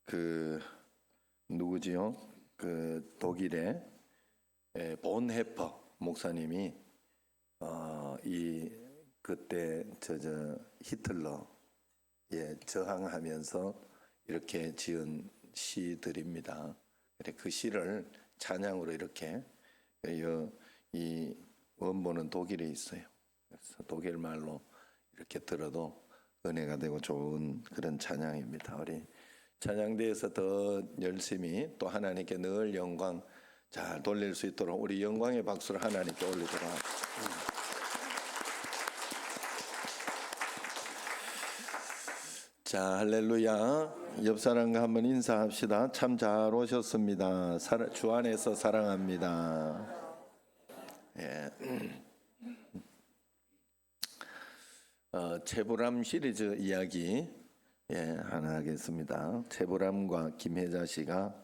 그 누구지요? 그 독일의 본헤퍼 목사님이 이 그때 히틀러에 저항하면서 이렇게 지은 시들입니다. 그 시를 찬양으로 이렇게 이 원본은 독일에 있어요. 그래서 독일 말로 이렇게 들어도 은혜가 되고 좋은 그런 찬양입니다. 우리 찬양대에서 더 열심히 또 하나님께 늘 영광 잘 돌릴 수 있도록 우리 영광의 박수를 하나님께 올리도록 자, 할렐루야. 옆 사람과 한번 인사합시다. 참 잘 오셨습니다. 주 안에서 사랑합니다. 예. 체불암 시리즈 이야기 하나 하겠습니다. 체불암과 김혜자 씨가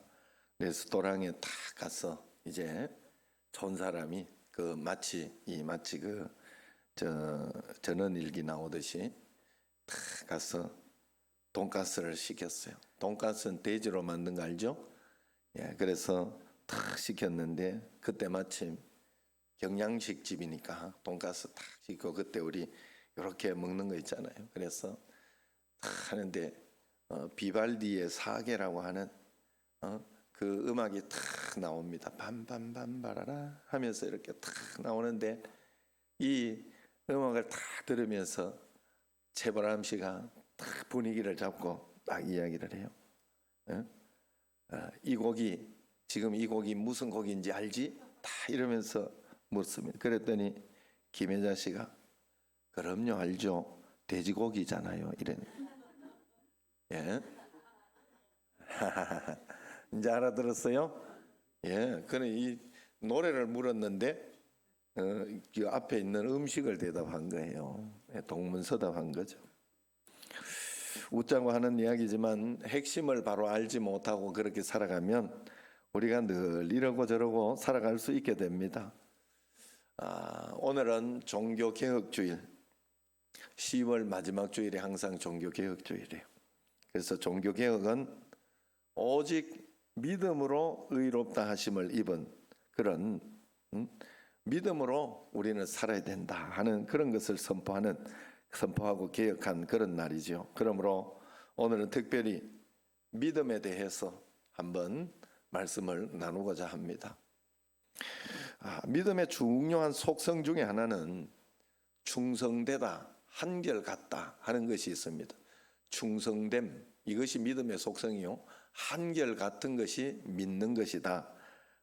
레스토랑에 딱 가서 이제 촌 사람이 마치 전원일기 나오듯이 딱 가서 돈가스를 시켰어요. 돈가스는 돼지로 만든 거 알죠? 그래서 탁 시켰는데 그때 마침 경양식 집이니까 돈가스 탁 시키고 그때 우리 이렇게 먹는 거 있잖아요. 그래서 탁 하는데 비발디의 사계라고 하는 그 음악이 탁 나옵니다. 밤밤밤바라라 하면서 이렇게 탁 나오는데 이 음악을 탁 들으면서 체불암 씨가 딱 분위기를 잡고 딱 이야기를 해요. 이 곡이 지금 이 곡이 무슨 곡인지 알지? 다 이러면서 묻습니다. 그랬더니 김혜자 씨가 그럼요 알죠. 돼지고기잖아요. 이래. 예. 이제 알아들었어요? 예. 그래 이 노래를 물었는데 그 앞에 있는 음식을 대답한 거예요. 동문서답한 거죠. 웃자고 하는 이야기지만 핵심을 바로 알지 못하고 그렇게 살아가면 우리가 늘 이러고 저러고 살아갈 수 있게 됩니다. 오늘은 종교개혁주일 10월 마지막 주일이 항상 종교개혁주일이에요. 그래서 종교개혁은 오직 믿음으로 의롭다 하심을 입은 그런 믿음으로 우리는 살아야 된다 하는 그런 것을 선포하고 개혁한 그런 날이죠. 그러므로 오늘은 특별히 믿음에 대해서 한번 말씀을 나누고자 합니다. 믿음의 중요한 속성 중에 하나는 충성되다, 한결같다 하는 것이 있습니다. 충성됨, 이것이 믿음의 속성이요. 한결같은 것이 믿는 것이다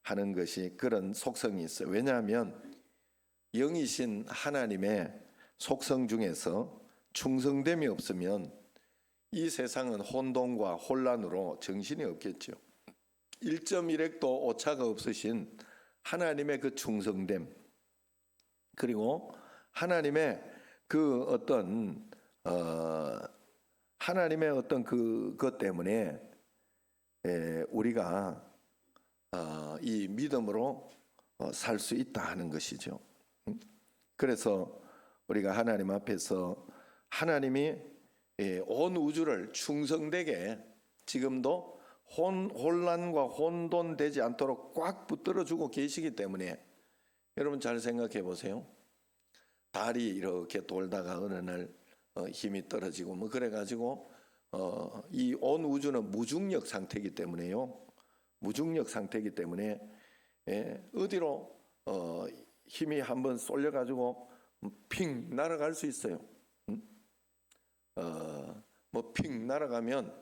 하는 것이 그런 속성이 있어요. 왜냐하면 영이신 하나님의 속성 중에서 충성됨이 없으면 이 세상은 혼돈과 혼란으로 정신이 없겠죠. 1.1핵도 오차가 없으신 하나님의 그 충성됨, 그리고 하나님의 그 어떤 하나님의 어떤 그것 때문에 우리가 이 믿음으로 살 수 있다 하는 것이죠. 그래서 우리가 하나님 앞에서 하나님이 온 우주를 충성되게 지금도 혼란과 혼돈되지 않도록 꽉 붙들어주고 계시기 때문에 여러분 잘 생각해 보세요. 달이 이렇게 돌다가 어느 날 힘이 떨어지고 뭐 그래가지고 이 온 우주는 무중력 상태이기 때문에요. 무중력 상태이기 때문에 어디로 힘이 한번 쏠려가지고 핑 날아갈 수 있어요. 뭐 핑 날아가면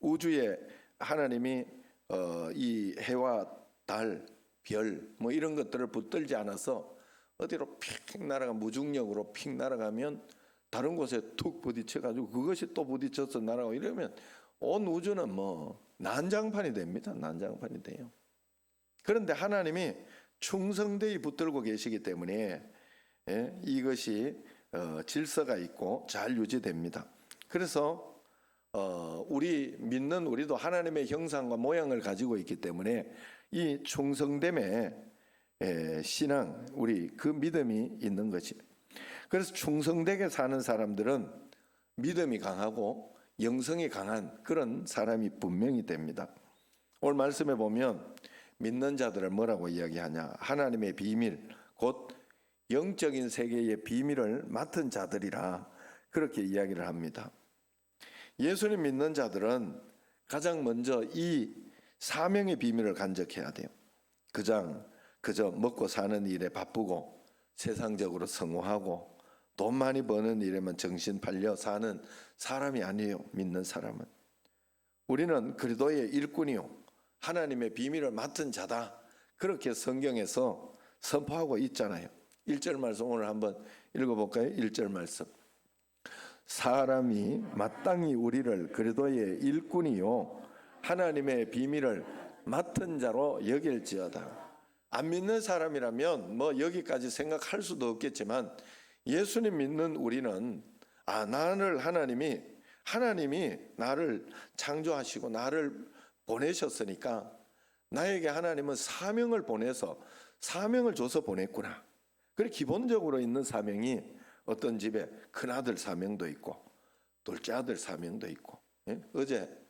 우주에 하나님이 이 해와 달, 별 뭐 이런 것들을 붙들지 않아서 어디로 핑 날아가 무중력으로 핑 날아가면 다른 곳에 툭 부딪혀가지고 그것이 또 부딪혀서 날아가고 이러면 온 우주는 뭐 난장판이 됩니다. 난장판이 돼요. 그런데 하나님이 충성되이 붙들고 계시기 때문에 이것이 질서가 있고 잘 유지됩니다. 그래서 우리 믿는 우리도 하나님의 형상과 모양을 가지고 있기 때문에 이 충성됨의 신앙, 우리 그 믿음이 있는 것입니다. 그래서 충성되게 사는 사람들은 믿음이 강하고 영성이 강한 그런 사람이 분명히 됩니다. 오늘 말씀에 보면 믿는 자들을 뭐라고 이야기하냐? 하나님의 비밀, 곧 영적인 세계의 비밀을 맡은 자들이라 그렇게 이야기를 합니다. 예수님 믿는 자들은 가장 먼저 이 사명의 비밀을 간직해야 돼요. 그저 먹고 사는 일에 바쁘고 세상적으로 성공하고 돈 많이 버는 일에만 정신 팔려 사는 사람이 아니에요. 믿는 사람은. 우리는 그리스도의 일꾼이요, 하나님의 비밀을 맡은 자다, 그렇게 성경에서 선포하고 있잖아요. 1절 말씀 오늘 한번 읽어볼까요? 1절 말씀. 사람이 마땅히 우리를 그리스도의 일꾼이요 하나님의 비밀을 맡은 자로 여길지어다. 안 믿는 사람이라면 뭐 여기까지 생각할 수도 없겠지만, 예수님 믿는 우리는 나를 하나님이 나를 창조하시고 나를 보내셨으니까 나에게 하나님은 사명을 줘서 보냈구나. 그래, 기본적으로 있는 사명이 어떤 집에 큰아들 사명도 있고 둘째 아들 사명도 있고, 예? 어제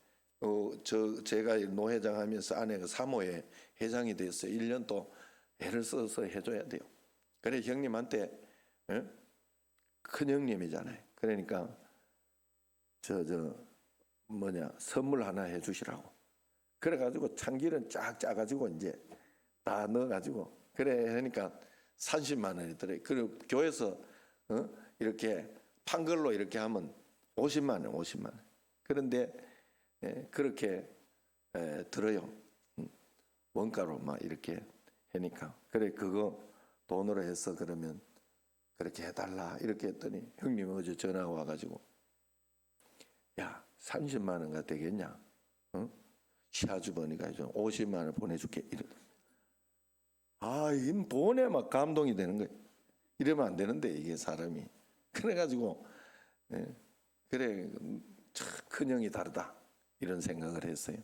제가 노회장 하면서 아내가 사모회 회장이 됐어요. 1년 또 애를 써서 해줘야 돼요. 그래, 형님한테, 예? 큰 형님이잖아요. 그러니까 선물 하나 해주시라고. 그래가지고 참기름 쫙 짜가지고 이제 다 넣어가지고 그래 하니까 30만 원이 들어요. 그리고 교회에서 이렇게 판 걸로 이렇게 하면 50만 원. 그런데 그렇게 들어요. 원가로 막 이렇게 하니까. 그래, 그거 돈으로 해서 그러면 그렇게 해달라 이렇게 했더니 형님 어제 전화가 와가지고, 야, 30만 원가 되겠냐? 시아주버니가 50만 원 보내줄게. 이 돈에 막 감동이 되는 거예요. 이러면 안 되는데 이게 사람이. 그래가지고 그래, 큰형이 다르다 이런 생각을 했어요.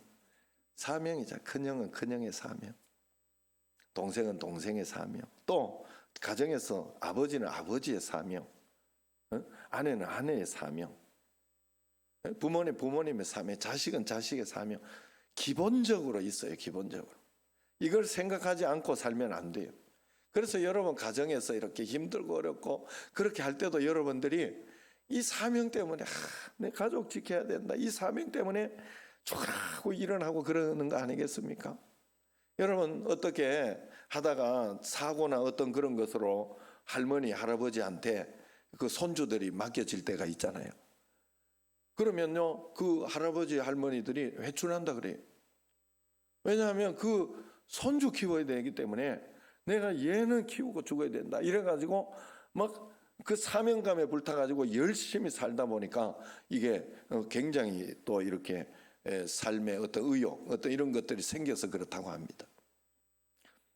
사명이자 큰형은 큰형의 사명, 동생은 동생의 사명, 또 가정에서 아버지는 아버지의 사명, 아내는 아내의 사명, 부모는 부모님의 사명, 자식은 자식의 사명, 기본적으로 있어요. 기본적으로 이걸 생각하지 않고 살면 안 돼요. 그래서 여러분 가정에서 이렇게 힘들고 어렵고 그렇게 할 때도 여러분들이 이 사명 때문에 내 가족 지켜야 된다, 이 사명 때문에 죽으라고 일어나고 그러는 거 아니겠습니까? 여러분 어떻게 하다가 사고나 어떤 그런 것으로 할머니 할아버지한테 그 손주들이 맡겨질 때가 있잖아요. 그러면요 그 할아버지 할머니들이 회춘한다 그래요. 왜냐하면 그 손주 키워야 되기 때문에 내가 얘는 키우고 죽어야 된다 이래가지고 막 그 사명감에 불타가지고 열심히 살다 보니까 이게 굉장히 또 이렇게 삶의 어떤 의욕, 어떤 이런 것들이 생겨서 그렇다고 합니다.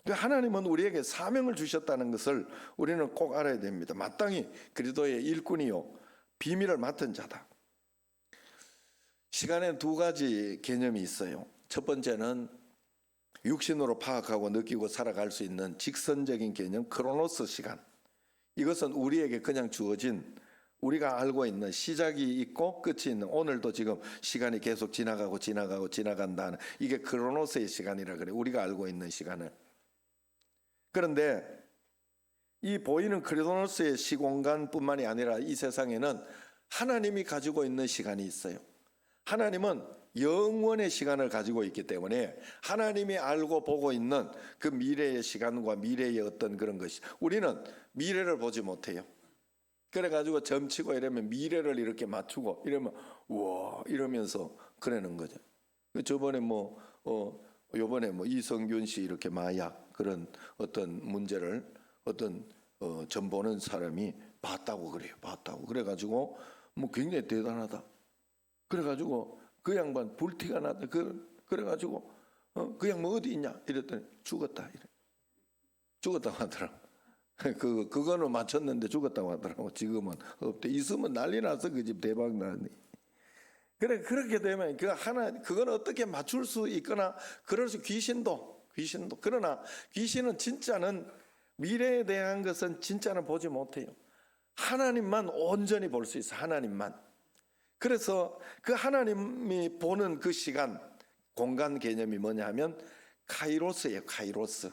하나님은 우리에게 사명을 주셨다는 것을 우리는 꼭 알아야 됩니다. 마땅히 그리스도의 일꾼이요 비밀을 맡은 자다. 시간에 두 가지 개념이 있어요. 첫 번째는 육신으로 파악하고 느끼고 살아갈 수 있는 직선적인 개념, 크로노스 시간. 이것은 우리에게 그냥 주어진, 우리가 알고 있는 시작이 있고 끝이 있는, 오늘도 지금 시간이 계속 지나간다는 이게 크로노스의 시간이라 그래, 우리가 알고 있는 시간을. 그런데 이 보이는 크로노스의 시공간뿐만이 아니라 이 세상에는 하나님이 가지고 있는 시간이 있어요. 하나님은 영원의 시간을 가지고 있기 때문에 하나님이 알고 보고 있는 그 미래의 시간과 미래의 어떤 그런 것이, 우리는 미래를 보지 못해요. 그래가지고 점치고 이러면 미래를 이렇게 맞추고 이러면 우와 이러면서 그러는 거죠. 저번에 요번에 이성균 씨 이렇게 마약 그런 어떤 문제를 어떤 점 보는 사람이 봤다고 그래요. 그래가지고 굉장히 대단하다. 그래가지고 그 양반 불티가 났다. 그래가지고 그 양반 어디 있냐 이랬더니 죽었다고 하더라고. 그거는 맞췄는데 죽었다고 하더라고. 지금은 없대. 있으면 난리 나서 그 집 대박 나네. 그래, 그렇게 되면 그건 어떻게 맞출 수 있거나 그럴 수, 귀신도 그러나 귀신은 진짜는 미래에 대한 것은 진짜는 보지 못해요. 하나님만 온전히 볼 수 있어. 하나님만. 그래서 그 하나님이 보는 그 시간, 공간 개념이 뭐냐 하면 카이로스예요. 카이로스.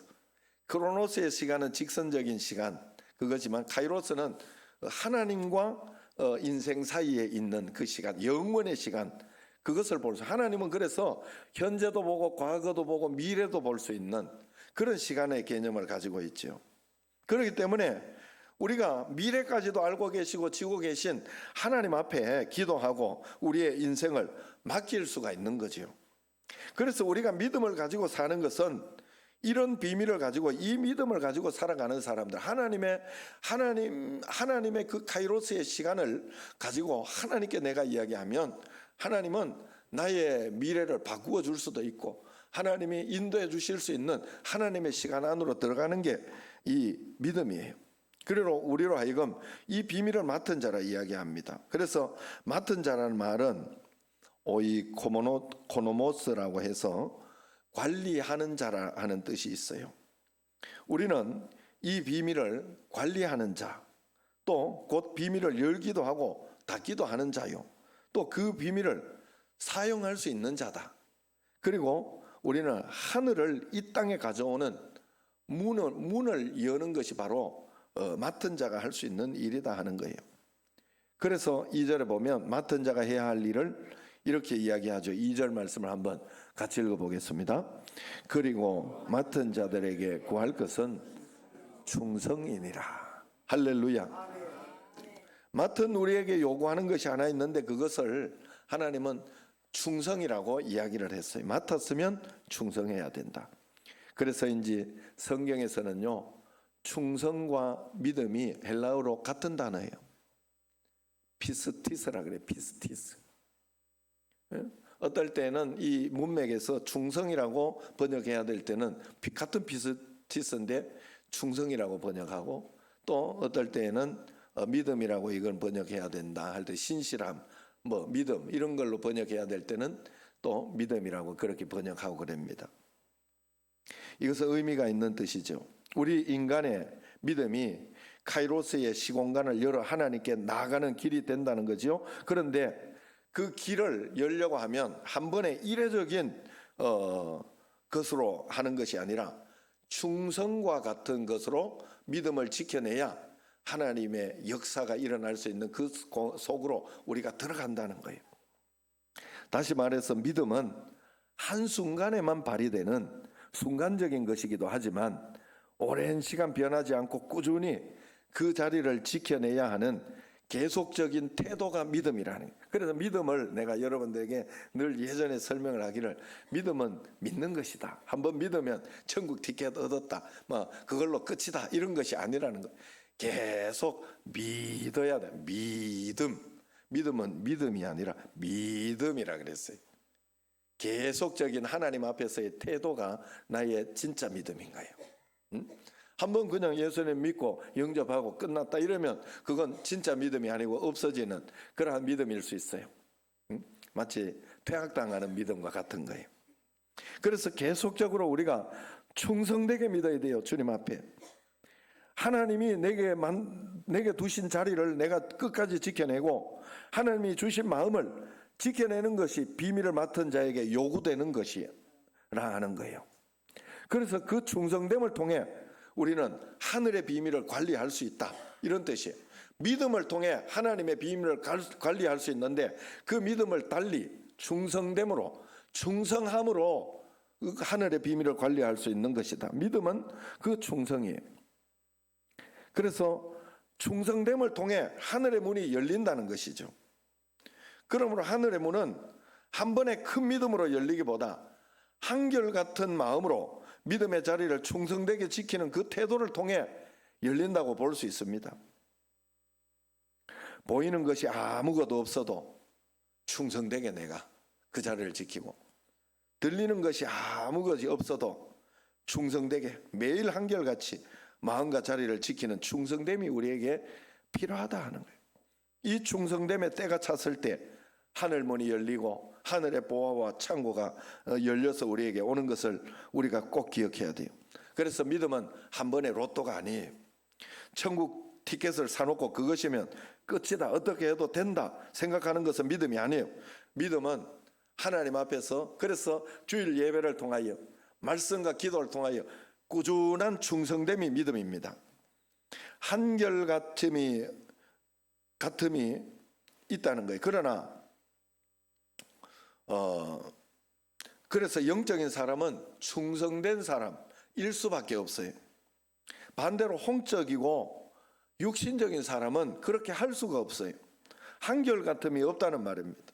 크로노스의 시간은 직선적인 시간 그거지만 카이로스는 하나님과 인생 사이에 있는 그 시간, 영원의 시간, 그것을 볼 수. 하나님은 그래서 현재도 보고 과거도 보고 미래도 볼 수 있는 그런 시간의 개념을 가지고 있죠. 그렇기 때문에 우리가 미래까지도 알고 계시고 지고 계신 하나님 앞에 기도하고 우리의 인생을 맡길 수가 있는 거죠. 그래서 우리가 믿음을 가지고 사는 것은 이런 비밀을 가지고, 이 믿음을 가지고 살아가는 사람들, 하나님의 그 카이로스의 시간을 가지고 하나님께 내가 이야기하면 하나님은 나의 미래를 바꾸어 줄 수도 있고 하나님이 인도해 주실 수 있는 하나님의 시간 안으로 들어가는 게 이 믿음이에요. 그리고 우리로 하여금 이 비밀을 맡은 자라 이야기합니다. 그래서 맡은 자라는 말은 오이코노모스라고 해서 관리하는 자라 하는 뜻이 있어요. 우리는 이 비밀을 관리하는 자, 또 곧 비밀을 열기도 하고 닫기도 하는 자요. 또 그 비밀을 사용할 수 있는 자다. 그리고 우리는 하늘을 이 땅에 가져오는 문을 여는 것이 바로 맡은 자가 할 수 있는 일이다 하는 거예요. 그래서 2절에 보면 맡은 자가 해야 할 일을 이렇게 이야기하죠. 2절 말씀을 한번 같이 읽어보겠습니다. 그리고 맡은 자들에게 구할 것은 충성이니라. 할렐루야. 맡은 우리에게 요구하는 것이 하나 있는데 그것을 하나님은 충성이라고 이야기를 했어요. 맡았으면 충성해야 된다. 그래서인지 성경에서는요, 충성과 믿음이 헬라어로 같은 단어예요. 피스티스라 그래요. 피스티스. 어떨 때는 이 문맥에서 충성이라고 번역해야 될 때는 같은 피스티스인데 충성이라고 번역하고, 또 어떨 때는 믿음이라고 이건 번역해야 된다 할 때 신실함, 믿음 이런 걸로 번역해야 될 때는 또 믿음이라고 그렇게 번역하고 그럽니다. 이것은 의미가 있는 뜻이죠. 우리 인간의 믿음이 카이로스의 시공간을 열어 하나님께 나아가는 길이 된다는 거죠. 그런데 그 길을 열려고 하면 한 번에 이례적인 것으로 하는 것이 아니라 충성과 같은 것으로 믿음을 지켜내야 하나님의 역사가 일어날 수 있는 그 속으로 우리가 들어간다는 거예요. 다시 말해서 믿음은 한순간에만 발휘되는 순간적인 것이기도 하지만 오랜 시간 변하지 않고 꾸준히 그 자리를 지켜내야 하는 계속적인 태도가 믿음이라는 거예요. 그래서 믿음을 내가 여러분들에게 늘 예전에 설명을 하기를, 믿음은 믿는 것이다. 한번 믿으면 천국 티켓 얻었다, 그걸로 끝이다, 이런 것이 아니라는 거예요. 계속 믿어야 돼. 믿음은 믿음이 아니라 믿음이라 그랬어요. 계속적인 하나님 앞에서의 태도가 나의 진짜 믿음인가요? 한번 그냥 예수님 믿고 영접하고 끝났다 이러면 그건 진짜 믿음이 아니고 없어지는 그러한 믿음일 수 있어요. 마치 퇴학당하는 믿음과 같은 거예요. 그래서 계속적으로 우리가 충성되게 믿어야 돼요. 주님 앞에 하나님이 내게 두신 자리를 내가 끝까지 지켜내고 하나님이 주신 마음을 지켜내는 것이 비밀을 맡은 자에게 요구되는 것이라 하는 거예요. 그래서 그 충성됨을 통해 우리는 하늘의 비밀을 관리할 수 있다, 이런 뜻이에요. 믿음을 통해 하나님의 비밀을 관리할 수 있는데 그 믿음을 달리 충성됨으로, 충성함으로 하늘의 비밀을 관리할 수 있는 것이다. 믿음은 그 충성이에요. 그래서 충성됨을 통해 하늘의 문이 열린다는 것이죠. 그러므로 하늘의 문은 한 번에 큰 믿음으로 열리기보다 한결같은 마음으로 믿음의 자리를 충성되게 지키는 그 태도를 통해 열린다고 볼 수 있습니다. 보이는 것이 아무것도 없어도 충성되게 내가 그 자리를 지키고, 들리는 것이 아무것이 없어도 충성되게 매일 한결같이 마음과 자리를 지키는 충성됨이 우리에게 필요하다 하는 거예요. 이 충성됨의 때가 찼을 때 하늘문이 열리고 하늘의 보화와 창고가 열려서 우리에게 오는 것을 우리가 꼭 기억해야 돼요. 그래서 믿음은 한 번의 로또가 아니에요. 천국 티켓을 사놓고 그것이면 끝이다, 어떻게 해도 된다 생각하는 것은 믿음이 아니에요. 믿음은 하나님 앞에서, 그래서 주일 예배를 통하여 말씀과 기도를 통하여 꾸준한 충성됨이 믿음입니다. 한결같음이 있다는 거예요. 그러나 그래서 영적인 사람은 충성된 사람일 수밖에 없어요. 반대로 홍적이고 육신적인 사람은 그렇게 할 수가 없어요. 한결같음이 없다는 말입니다.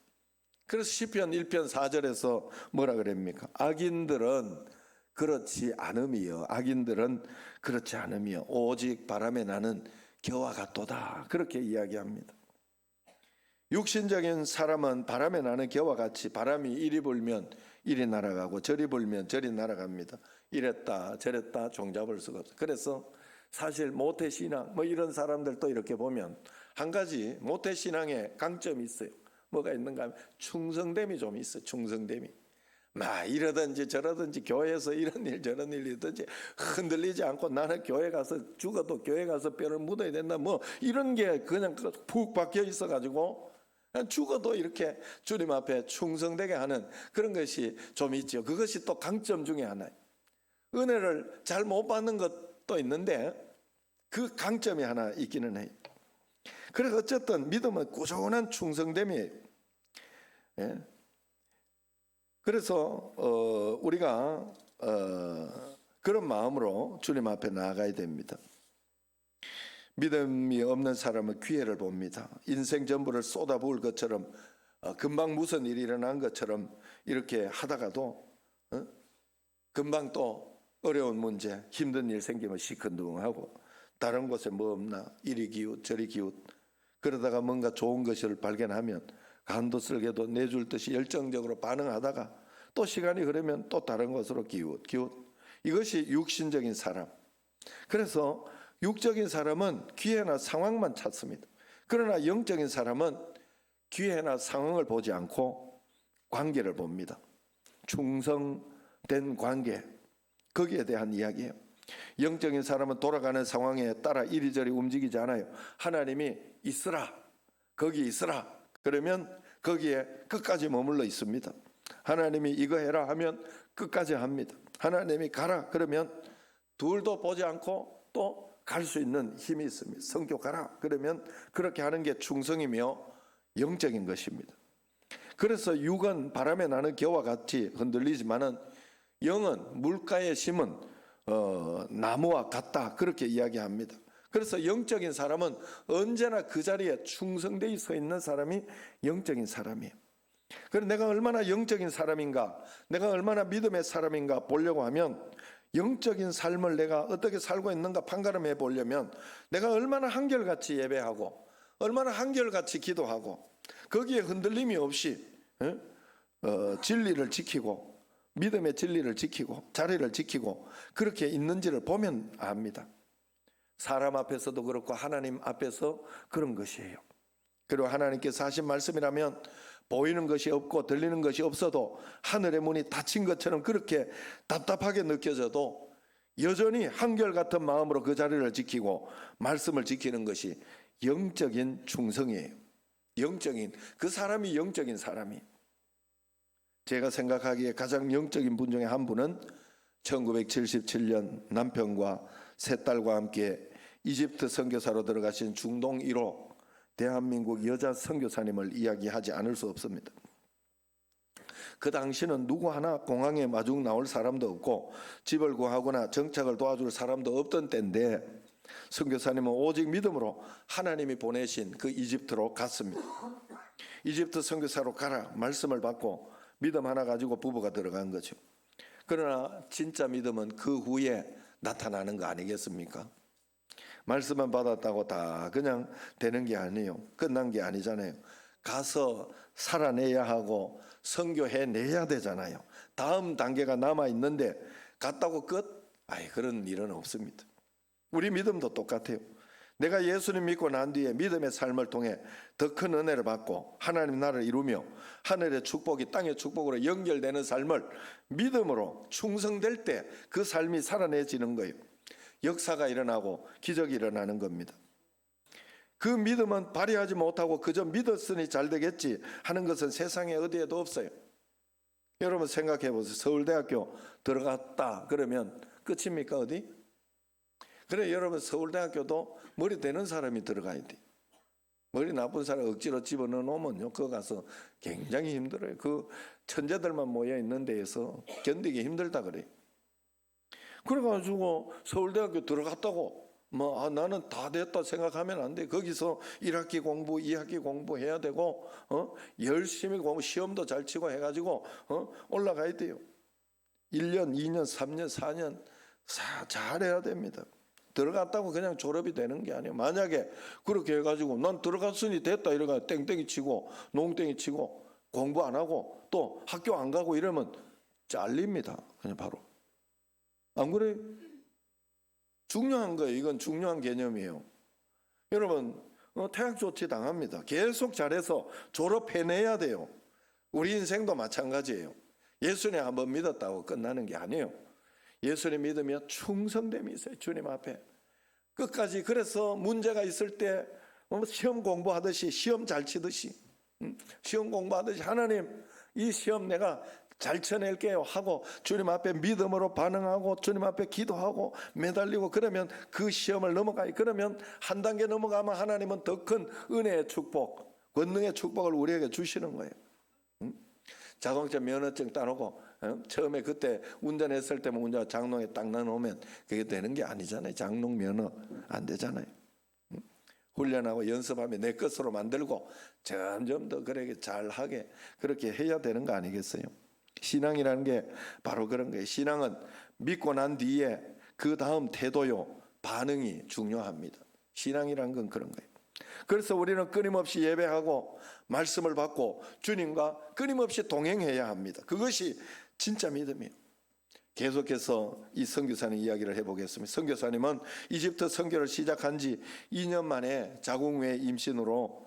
그래서 시편 1편 4절에서 뭐라 그럽니까? 악인들은 그렇지 않음이요, 악인들은 그렇지 않음이요, 오직 바람에 나는 겨와 같도다, 그렇게 이야기합니다. 육신적인 사람은 바람에 나는 겨와 같이 바람이 이리 불면 이리 날아가고 저리 불면 저리 날아갑니다. 이랬다 저랬다 종잡을 수가 없어요. 그래서 사실 모태신앙 뭐 이런 사람들도 이렇게 보면 한 가지 모태신앙의 강점이 있어요. 뭐가 있는가 하면 충성됨이 좀 있어요. 충성됨이 막 이러든지 저러든지 교회에서 이런 일 저런 일이든지 흔들리지 않고 나는 교회 가서 죽어도 교회 가서 뼈를 묻어야 된다 뭐 이런 게 그냥 푹 박혀 있어 가지고 죽어도 이렇게 주님 앞에 충성되게 하는 그런 것이 좀 있죠. 그것이 또 강점 중에 하나예요. 은혜를 잘 못 받는 것도 있는데 그 강점이 하나 있기는 해요. 그래서 어쨌든 믿음은 꾸준한 충성됨이에요. 예? 그래서 우리가 그런 마음으로 주님 앞에 나아가야 됩니다. 믿음이 없는 사람은 기회를 봅니다. 인생 전부를 쏟아부을 것처럼 금방 무슨 일이 일어난 것처럼 이렇게 하다가도 금방 또 어려운 문제, 힘든 일 생기면 시큰둥하고 다른 곳에 뭐 없나 이리 기웃 저리 기웃 그러다가 뭔가 좋은 것을 발견하면 간도 쓸게도 내줄 듯이 열정적으로 반응하다가 또 시간이 흐르면 또 다른 곳으로 기웃 이것이 육신적인 사람. 그래서 육적인 사람은 기회나 상황만 찾습니다. 그러나 영적인 사람은 기회나 상황을 보지 않고 관계를 봅니다. 충성된 관계, 거기에 대한 이야기예요. 영적인 사람은 돌아가는 상황에 따라 이리저리 움직이지 않아요. 하나님이 있으라, 거기 있으라 그러면 거기에 끝까지 머물러 있습니다. 하나님이 이거 해라 하면 끝까지 합니다. 하나님이 가라 그러면 둘도 보지 않고 또 갈 수 있는 힘이 있습니다. 성교 가라 그러면 그렇게 하는 게 충성이며 영적인 것입니다. 그래서 육은 바람에 나는 겨와 같이 흔들리지만은 영은 물가에 심은 나무와 같다 그렇게 이야기합니다. 그래서 영적인 사람은 언제나 그 자리에 충성되어 서 있는 사람이 영적인 사람이에요. 그래서 내가 얼마나 영적인 사람인가, 내가 얼마나 믿음의 사람인가 보려고 하면 영적인 삶을 내가 어떻게 살고 있는가 판가름해 보려면 내가 얼마나 한결같이 예배하고 얼마나 한결같이 기도하고 거기에 흔들림이 없이 진리를 지키고 믿음의 진리를 지키고 자리를 지키고 그렇게 있는지를 보면 압니다. 사람 앞에서도 그렇고 하나님 앞에서 그런 것이에요. 그리고 하나님께서 하신 말씀이라면 보이는 것이 없고 들리는 것이 없어도 하늘의 문이 닫힌 것처럼 그렇게 답답하게 느껴져도 여전히 한결같은 마음으로 그 자리를 지키고 말씀을 지키는 것이 영적인 충성이에요. 영적인, 그 사람이 영적인 사람이. 제가 생각하기에 가장 영적인 분 중에 한 분은 1977년 남편과 세 딸과 함께 이집트 선교사로 들어가신 중동 1호 대한민국 여자 선교사님을 이야기하지 않을 수 없습니다. 그 당시는 누구 하나 공항에 마중 나올 사람도 없고 집을 구하거나 정착을 도와줄 사람도 없던 때인데 선교사님은 오직 믿음으로 하나님이 보내신 그 이집트로 갔습니다. 이집트 선교사로 가라 말씀을 받고 믿음 하나 가지고 부부가 들어간 거죠. 그러나 진짜 믿음은 그 후에 나타나는 거 아니겠습니까? 말씀만 받았다고 다 그냥 되는 게 아니에요. 끝난 게 아니잖아요. 가서 살아내야 하고 선교해내야 되잖아요. 다음 단계가 남아있는데 갔다고 끝? 그런 일은 없습니다. 우리 믿음도 똑같아요. 내가 예수님 믿고 난 뒤에 믿음의 삶을 통해 더 큰 은혜를 받고 하나님 나라를 이루며 하늘의 축복이 땅의 축복으로 연결되는 삶을 믿음으로 충성될 때 그 삶이 살아내지는 거예요. 역사가 일어나고 기적이 일어나는 겁니다. 그 믿음은 발휘하지 못하고 그저 믿었으니 잘 되겠지 하는 것은 세상에 어디에도 없어요. 여러분 생각해 보세요. 서울대학교 들어갔다 그러면 끝입니까? 어디? 그래 여러분 서울대학교도 머리 되는 사람이 들어가야 돼. 머리 나쁜 사람 억지로 집어넣어 놓으면요 그거 가서 굉장히 힘들어요. 그 천재들만 모여 있는 데에서 견디기 힘들다 그래요. 그래가지고 서울대학교 들어갔다고 나는 다 됐다 생각하면 안 돼. 거기서 1학기 공부, 2학기 공부해야 되고 열심히 공부, 시험도 잘 치고 해가지고 올라가야 돼요. 1년, 2년, 3년, 4년 잘해야 됩니다. 들어갔다고 그냥 졸업이 되는 게 아니에요. 만약에 그렇게 해가지고 난 들어갔으니 됐다 이러가 땡땡이 치고 농땡이 치고 공부 안 하고 또 학교 안 가고 이러면 잘립니다. 그냥 바로. 안 그래요? 중요한 거예요. 이건 중요한 개념이에요. 여러분 퇴학 조치 당합니다. 계속 잘해서 졸업해내야 돼요. 우리 인생도 마찬가지예요. 예수님 한번 믿었다고 끝나는 게 아니에요. 예수님 믿으면 충성됨이 있어요. 주님 앞에 끝까지. 그래서 문제가 있을 때 시험 공부하듯이 시험 잘 치듯이 시험 공부하듯이 하나님 이 시험 내가 잘 쳐낼게요 하고 주님 앞에 믿음으로 반응하고 주님 앞에 기도하고 매달리고 그러면 그 시험을 넘어가요. 그러면 한 단계 넘어가면 하나님은 더 큰 은혜의 축복, 권능의 축복을 우리에게 주시는 거예요. 자동차 면허증 따놓고 처음에 그때 운전했을 때만 운전 장롱에 딱 넣어놓으면 그게 되는 게 아니잖아요. 장롱 면허 안 되잖아요. 훈련하고 연습하면 내 것으로 만들고 점점 더 그렇게 잘하게 그렇게 해야 되는 거 아니겠어요? 신앙이라는 게 바로 그런 거예요. 신앙은 믿고 난 뒤에 그 다음 태도요, 반응이 중요합니다. 신앙이라는 건 그런 거예요. 그래서 우리는 끊임없이 예배하고 말씀을 받고 주님과 끊임없이 동행해야 합니다. 그것이 진짜 믿음이에요. 계속해서 이 선교사님 이야기를 해보겠습니다. 선교사님은 이집트 선교를 시작한 지 2년 만에 자궁외 임신으로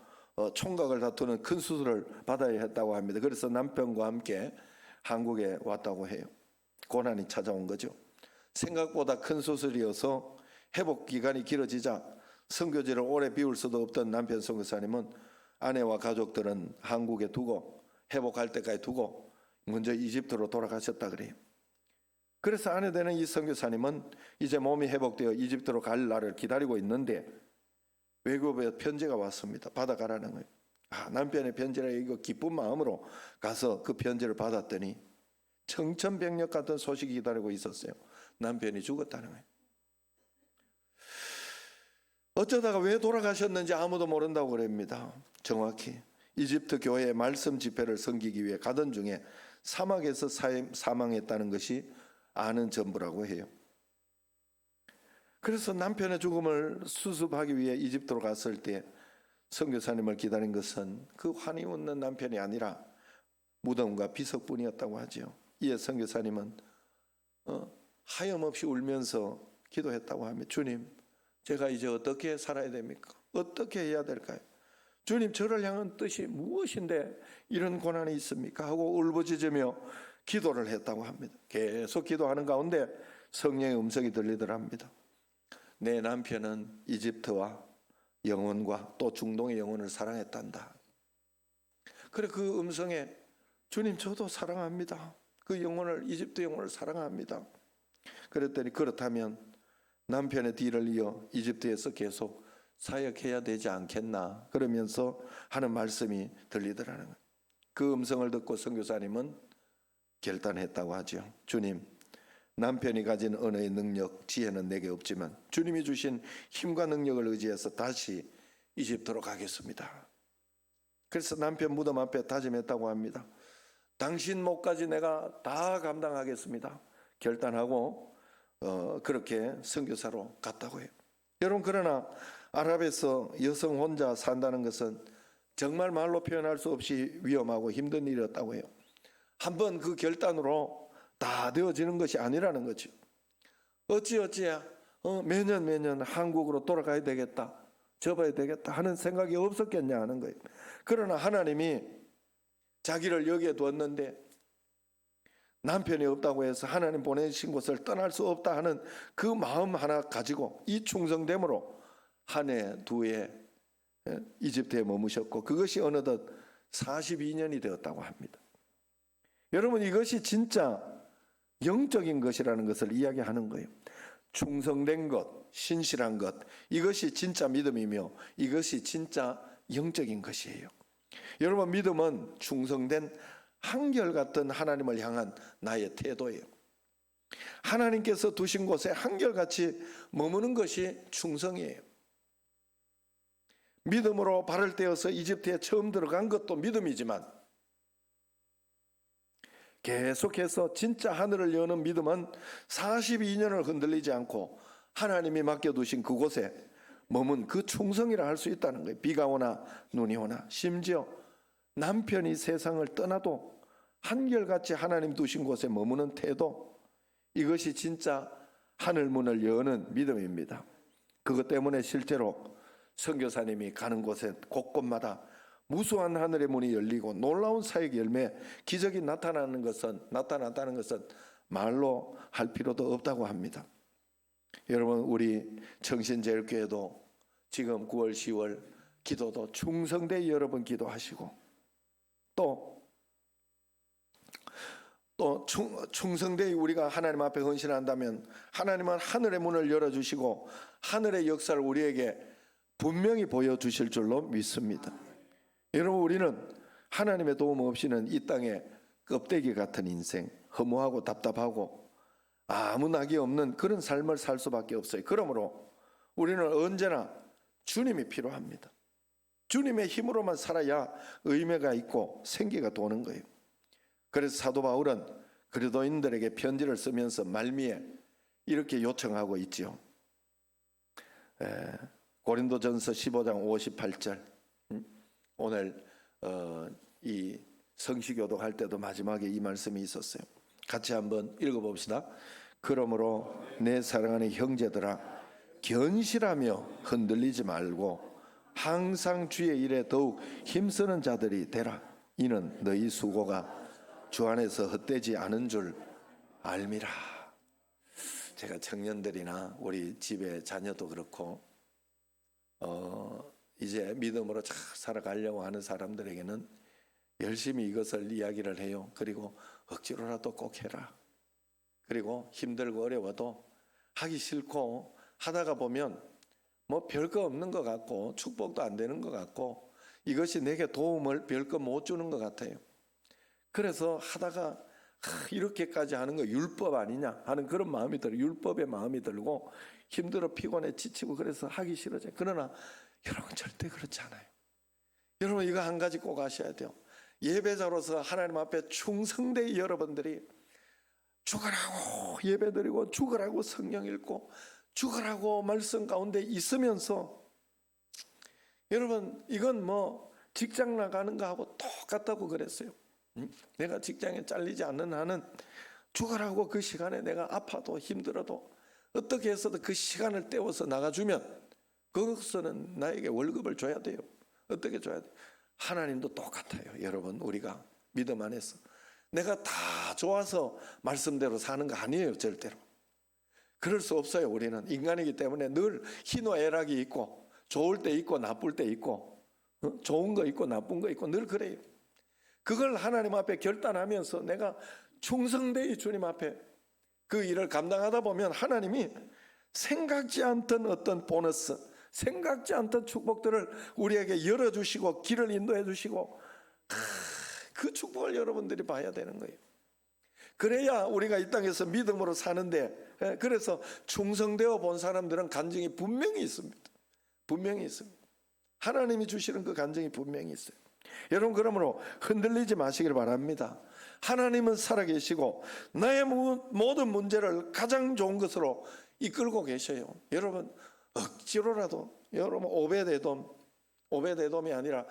총각을 다투는 큰 수술을 받아야 했다고 합니다. 그래서 남편과 함께 한국에 왔다고 해요. 고난이 찾아온 거죠. 생각보다 큰 수술이어서 회복 기간이 길어지자 선교지를 오래 비울 수도 없던 남편 선교사님은 아내와 가족들은 한국에 두고 회복할 때까지 두고 먼저 이집트로 돌아가셨다 그래요. 그래서 아내 되는 이 선교사님은 이제 몸이 회복되어 이집트로 갈 날을 기다리고 있는데 외국에 편지가 왔습니다. 받아가라는 거예요. 남편의 편지라 이거 기쁜 마음으로 가서 그 편지를 받았더니 청천벽력 같은 소식이 기다리고 있었어요. 남편이 죽었다는 거예요. 어쩌다가 왜 돌아가셨는지 아무도 모른다고 그럽니다. 정확히 이집트 교회에 말씀 집회를 섬기기 위해 가던 중에 사막에서 사망했다는 것이 아는 전부라고 해요. 그래서 남편의 죽음을 수습하기 위해 이집트로 갔을 때 선교사님을 기다린 것은 그 환히 웃는 남편이 아니라 무덤과 비석뿐이었다고 하죠. 이에 선교사님은 하염없이 울면서 기도했다고 합니다. 주님, 제가 이제 어떻게 살아야 됩니까? 어떻게 해야 될까요? 주님, 저를 향한 뜻이 무엇인데 이런 고난이 있습니까? 하고 울부짖으며 기도를 했다고 합니다. 계속 기도하는 가운데 성령의 음성이 들리더랍니다. 내 남편은 이집트와 영혼과 또 중동의 영혼을 사랑했단다. 그래 그 음성에 주님 저도 사랑합니다. 그 영혼을 이집트 영혼을 사랑합니다. 그랬더니 그렇다면 남편의 뒤를 이어 이집트에서 계속 사역해야 되지 않겠나 그러면서 하는 말씀이 들리더라는 거예요. 그 음성을 듣고 선교사님은 결단했다고 하죠. 주님, 남편이 가진 언어의 능력, 지혜는 내게 없지만 주님이 주신 힘과 능력을 의지해서 다시 이집트로 가겠습니다. 그래서 남편 무덤 앞에 다짐했다고 합니다. 당신 목까지 내가 다 감당하겠습니다. 결단하고 그렇게 선교사로 갔다고 해요. 여러분, 그러나 아랍에서 여성 혼자 산다는 것은 정말 말로 표현할 수 없이 위험하고 힘든 일이었다고 해요. 한번 그 결단으로 다 되어지는 것이 아니라는 거죠. 어찌어찌야 매년 한국으로 돌아가야 되겠다, 접어야 되겠다 하는 생각이 없었겠냐 하는 거예요. 그러나 하나님이 자기를 여기에 두었는데 남편이 없다고 해서 하나님 보내신 곳을 떠날 수 없다 하는 그 마음 하나 가지고 이 충성됨으로 한 해, 두 해, 이집트에 머무셨고 그것이 어느덧 42년이 되었다고 합니다. 여러분, 이것이 진짜 영적인 것이라는 것을 이야기하는 거예요. 충성된 것, 신실한 것, 이것이 진짜 믿음이며 이것이 진짜 영적인 것이에요. 여러분, 믿음은 충성된 한결같은 하나님을 향한 나의 태도예요. 하나님께서 두신 곳에 한결같이 머무는 것이 충성이에요. 믿음으로 발을 떼어서 이집트에 처음 들어간 것도 믿음이지만 계속해서 진짜 하늘을 여는 믿음은 42년을 흔들리지 않고 하나님이 맡겨두신 그곳에 머문 그 충성이라 할 수 있다는 거예요. 비가 오나 눈이 오나 심지어 남편이 세상을 떠나도 한결같이 하나님 두신 곳에 머무는 태도, 이것이 진짜 하늘문을 여는 믿음입니다. 그것 때문에 실제로 선교사님이 가는 곳에 곳곳마다 무수한 하늘의 문이 열리고 놀라운 사역 열매, 기적이 나타났다는 것은 말로 할 필요도 없다고 합니다. 여러분, 우리 청신제일교회도 지금 9월 10월 기도도 충성되이 여러분 기도하시고 또 충성되이 우리가 하나님 앞에 헌신한다면 하나님은 하늘의 문을 열어주시고 하늘의 역사를 우리에게 분명히 보여주실 줄로 믿습니다. 여러분, 우리는 하나님의 도움 없이는 이 땅에 껍데기 같은 인생, 허무하고 답답하고 아무 낙이 없는 그런 삶을 살 수밖에 없어요. 그러므로 우리는 언제나 주님이 필요합니다. 주님의 힘으로만 살아야 의미가 있고 생기가 도는 거예요. 그래서 사도 바울은 그리도인들에게 편지를 쓰면서 말미에 이렇게 요청하고 있지요. 고린도전서 15장 58절. 오늘 이 성시교도 할 때도 마지막에 이 말씀이 있었어요. 같이 한번 읽어봅시다. 그러므로 내 사랑하는 형제들아, 견실하며 흔들리지 말고 항상 주의 일에 더욱 힘쓰는 자들이 되라. 이는 너희 수고가 주 안에서 헛되지 않은 줄 알미라. 제가 청년들이나 우리 집에 자녀도 그렇고 이제 믿음으로 잘 살아가려고 하는 사람들에게는 열심히 이것을 이야기를 해요. 그리고 억지로라도 꼭 해라. 그리고 힘들고 어려워도 하기 싫고 하다가 보면 뭐 별거 없는 것 같고 축복도 안 되는 것 같고 이것이 내게 도움을 별거 못 주는 것 같아요. 그래서 하다가 이렇게까지 하는 거 율법 아니냐 하는 그런 마음이 들어요. 율법의 마음이 들고 힘들어 피곤해 지치고 그래서 하기 싫어져요. 그러나 여러분, 절대 그렇지 않아요. 여러분, 이거 한 가지 꼭 아셔야 돼요. 예배자로서 하나님 앞에 충성되이 여러분들이 죽으라고 예배드리고 죽으라고 성경 읽고 죽으라고 말씀 가운데 있으면서 여러분, 이건 뭐 직장 나가는 거하고 똑같다고 그랬어요. 내가 직장에 잘리지 않는 한은 죽으라고 그 시간에 내가 아파도 힘들어도 어떻게 해서도 그 시간을 때워서 나가주면 그것은 나에게 월급을 줘야 돼요. 어떻게 줘야 돼요? 하나님도 똑같아요. 여러분, 우리가 믿음 안에서 내가 다 좋아서 말씀대로 사는 거 아니에요. 절대로 그럴 수 없어요. 우리는 인간이기 때문에 늘 희노애락이 있고 좋을 때 있고 나쁠 때 있고 좋은 거 있고 나쁜 거 있고 늘 그래요. 그걸 하나님 앞에 결단하면서 내가 충성되이 주님 앞에 그 일을 감당하다 보면 하나님이 생각지 않던 어떤 보너스, 생각지 않던 축복들을 우리에게 열어주시고 길을 인도해 주시고 그 축복을 여러분들이 봐야 되는 거예요. 그래야 우리가 이 땅에서 믿음으로 사는데, 그래서 충성되어 본 사람들은 간증이 분명히 있습니다. 분명히 있습니다. 하나님이 주시는 그 간증이 분명히 있어요. 여러분, 그러므로 흔들리지 마시길 바랍니다. 하나님은 살아계시고 나의 모든 문제를 가장 좋은 것으로 이끌고 계셔요. 여러분, 억지로라도 여러분 오베데돔이 아니라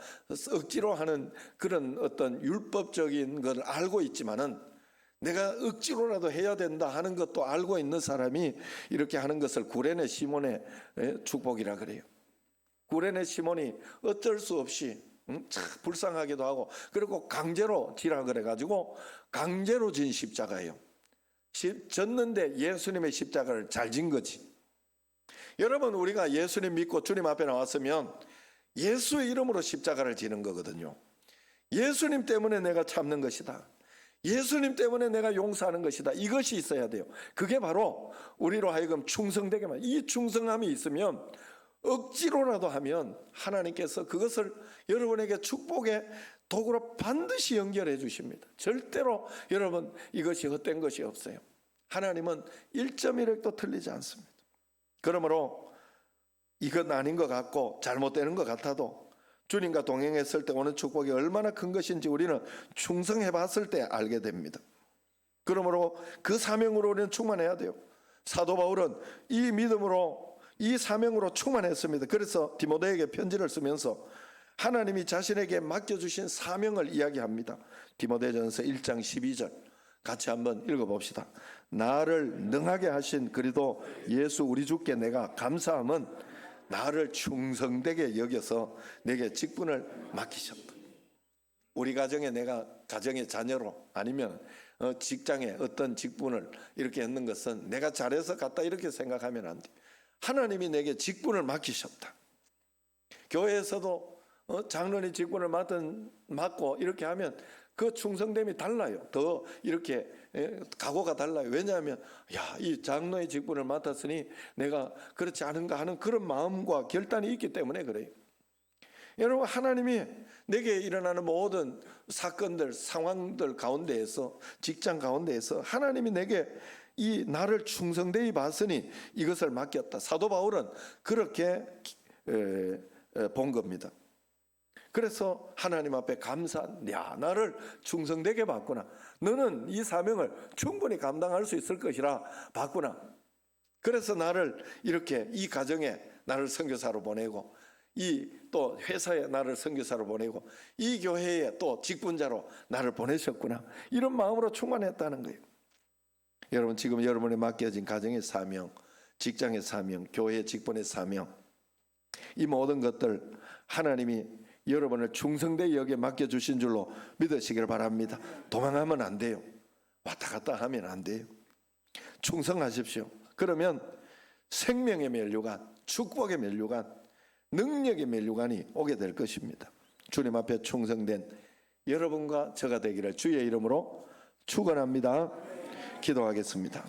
억지로 하는 그런 어떤 율법적인 걸 알고 있지만은 내가 억지로라도 해야 된다 하는 것도 알고 있는 사람이 이렇게 하는 것을 구레네 시몬의 축복이라 그래요. 구레네 시몬이 어쩔 수 없이 참 불쌍하기도 하고 그리고 강제로 지라 그래가지고 강제로 진 십자가예요. 졌는데 예수님의 십자가를 잘 진 거지. 여러분, 우리가 예수님 믿고 주님 앞에 나왔으면 예수의 이름으로 십자가를 지는 거거든요. 예수님 때문에 내가 참는 것이다. 예수님 때문에 내가 용서하는 것이다. 이것이 있어야 돼요. 그게 바로 우리로 하여금 충성되게 만. 이 충성함이 있으면 억지로라도 하면 하나님께서 그것을 여러분에게 축복의 도구로 반드시 연결해 주십니다. 절대로 여러분 이것이 헛된 것이 없어요. 하나님은 1.1획도 틀리지 않습니다. 그러므로 이건 아닌 것 같고 잘못되는 것 같아도 주님과 동행했을 때 오는 축복이 얼마나 큰 것인지 우리는 충성해 봤을 때 알게 됩니다. 그러므로 그 사명으로 우리는 충만해야 돼요. 사도 바울은 이 믿음으로 이 사명으로 충만했습니다. 그래서 디모데에게 편지를 쓰면서 하나님이 자신에게 맡겨주신 사명을 이야기합니다. 디모데전서 1장 12절 같이 한번 읽어봅시다. 나를 능하게 하신 그리도 예수 우리 주께 내가 감사함은 나를 충성되게 여겨서 내게 직분을 맡기셨다. 우리 가정에 내가 가정의 자녀로 아니면 직장에 어떤 직분을 이렇게 했는 것은 내가 잘해서 갔다 이렇게 생각하면 안 돼. 하나님이 내게 직분을 맡기셨다. 교회에서도 장로님 직분을 맡고 이렇게 하면 그 충성됨이 달라요. 더 이렇게 각오가 달라요. 왜냐하면 이 장로의 직분을 맡았으니 내가 그렇지 않은가 하는 그런 마음과 결단이 있기 때문에 그래요. 여러분, 하나님이 내게 일어나는 모든 사건들, 상황들 가운데에서, 직장 가운데에서 하나님이 내게 이 나를 충성되이 봤으니 이것을 맡겼다. 사도 바울은 그렇게 본 겁니다. 그래서 하나님 앞에 나를 충성되게 봤구나. 너는 이 사명을 충분히 감당할 수 있을 것이라 봤구나. 그래서 나를 이렇게 이 가정에 나를 선교사로 보내고 이 또 회사에 나를 선교사로 보내고 이 교회에 또 직분자로 나를 보내셨구나. 이런 마음으로 충만했다는 거예요. 여러분, 지금 여러분이 맡겨진 가정의 사명, 직장의 사명, 교회 직분의 사명, 이 모든 것들 하나님이 여러분을 충성되이 여기에 맡겨주신 줄로 믿으시길 바랍니다. 도망하면 안 돼요. 왔다 갔다 하면 안 돼요. 충성하십시오. 그러면 생명의 면류관, 축복의 면류관, 능력의 면류관이 오게 될 것입니다. 주님 앞에 충성된 여러분과 저가 되기를 주의 이름으로 축원합니다. 기도하겠습니다.